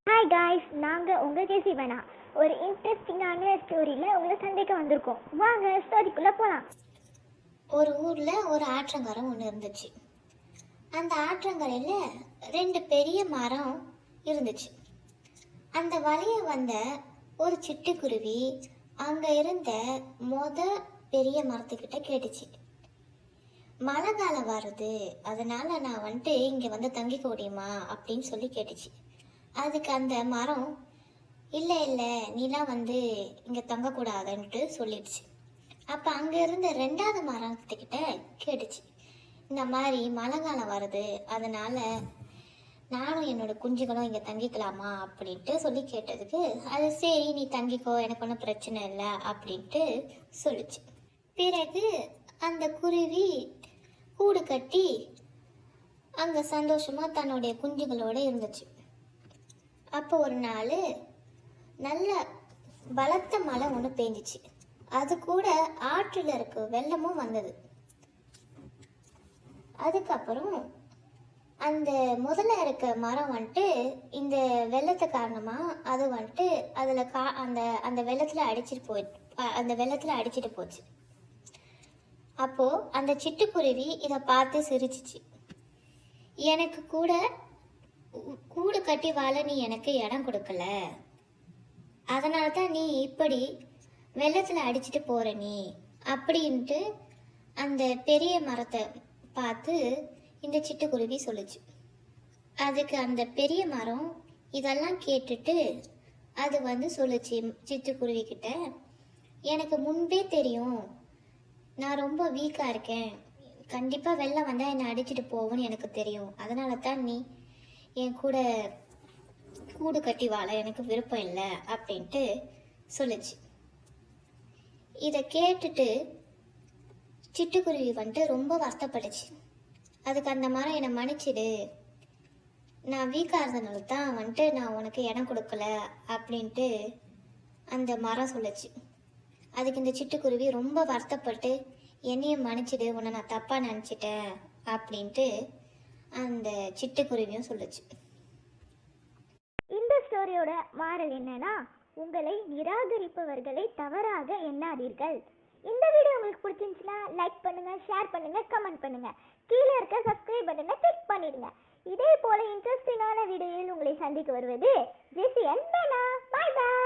Hi guys, நாங்கள் உங்கள் ஜேசி வேணா ஒரு இன்ட்ரெஸ்டிங்கான ஸ்டோரியில் உங்களை சந்திக்க வந்திருக்கோம். வாங்க ஸ்டோரிக்குள்ளே போகலாம். ஒரு ஊரில் ஒரு ஆற்றங்கரை ஒன்று இருந்துச்சு. அந்த ஆற்றங்கரையில் 2 பெரிய மரம் இருந்துச்சு. அந்த வழியை வந்த ஒரு சிட்டுக்குருவி அங்கே இருந்த பெரிய மரத்துக்கிட்ட கேட்டுச்சு, மழை காலம் வருது, அதனால நான் இங்கே தங்கிக்க முடியுமா அப்படின்னு சொல்லி கேட்டுச்சு. அதுக்கு அந்த மரம், இல்லை இல்லை, நீலாம் இங்கே தங்கக்கூடாதுன்ட்டு சொல்லிடுச்சு. அப்போ அங்கே இருந்த 2வது மரத்துக்கிட்ட கேட்டுச்சு, இந்த மாதிரி மழை காலம் வருது, அதனால் நானும் என்னோட குஞ்சுகளும் இங்கே தங்கிக்கலாமா அப்படின்ட்டு சொல்லி கேட்டதுக்கு அது சரி, நீ தங்கிக்கோ, எனக்கு ஒன்றும் பிரச்சனை இல்லை அப்படின்ட்டு சொல்லிச்சு. பிறகு அந்த குருவி கூடு கட்டி அங்கே சந்தோஷமாக தன்னுடைய குஞ்சுகளோடு இருந்துச்சு. அப்போ ஒரு நாள் நல்ல பலத்த மழை ஒன்று பெஞ்சிச்சு. அது கூட ஆற்றில் இருக்க வெள்ளமும் வந்தது. அதுக்கப்புறம் அந்த முதல்ல இருக்க மரம் இந்த வெள்ளத்து காரணமாக அது அதில் அந்த வெள்ளத்தில் அடிச்சிட்டு போச்சு. அப்போது அந்த சிட்டுக்குருவி இதை பார்த்து சிரிச்சிச்சு. எனக்கு கூடு கட்டி வாழ நீ எனக்கு இடம் கொடுக்கல, அதனால தான் நீ இப்படி வெள்ளத்தில் அடிச்சுட்டு போகிற நீ அப்படின்ட்டு அந்த பெரிய மரத்தை பார்த்து இந்த சிட்டுக்குருவி சொல்லுச்சு. அதுக்கு அந்த பெரிய மரம் இதெல்லாம் கேட்டுட்டு அது சொல்லுச்சு சிட்டுக்குருவி கிட்ட, எனக்கு முன்பே தெரியும், நான் ரொம்ப வீக்காக இருக்கேன், கண்டிப்பாக வெள்ளம் வந்தால் என்னை அடிச்சுட்டு போகும்னு எனக்கு தெரியும், அதனால தான் நீ என் கூட கூடு கட்டி வாழ எனக்கு விருப்பம் இல்லை அப்படின்ட்டு சொல்லுச்சு. இதை கேட்டுட்டு சிட்டுக்குருவி ரொம்ப வருத்தப்பட்டுச்சு. அதுக்கு அந்த மரம், என்னை மன்னிச்சிடு, நான் வீக்காக இருந்தனால தான் நான் உனக்கு இடம் கொடுக்கல அப்படின்ட்டு அந்த மரம் சொல்லுச்சு. அதுக்கு இந்த சிட்டுக்குருவி ரொம்ப வருத்தப்பட்டு, என்னையும் மன்னிச்சிடு, உன்னை நான் தப்பாக நினச்சிட்டேன் அப்படின்ட்டு அந்த சிட்டுக்குருவியும் சொல்லுச்சு. இந்த ஸ்டோரியோட மாறல் என்னன்னா, உங்களை நிராகரிப்பவர்களை தவறாக எண்ணாதீர்கள். இந்த வீடியோ உங்களுக்கு பிடிச்சிருந்துச்சுன்னா லைக் பண்ணுங்க, ஷேர் பண்ணுங்க, கமெண்ட் பண்ணுங்க. கீழே இருக்க சப்ஸ்கிரைப் பட்டனை கிளிக் பண்ணிடுங்க. இதே போல இன்ட்ரெஸ்டிங்கான வீடியோவில் உங்களை சந்திக்க வருவது ஜெசி அண்ட் வேணா. பாய் பாய்.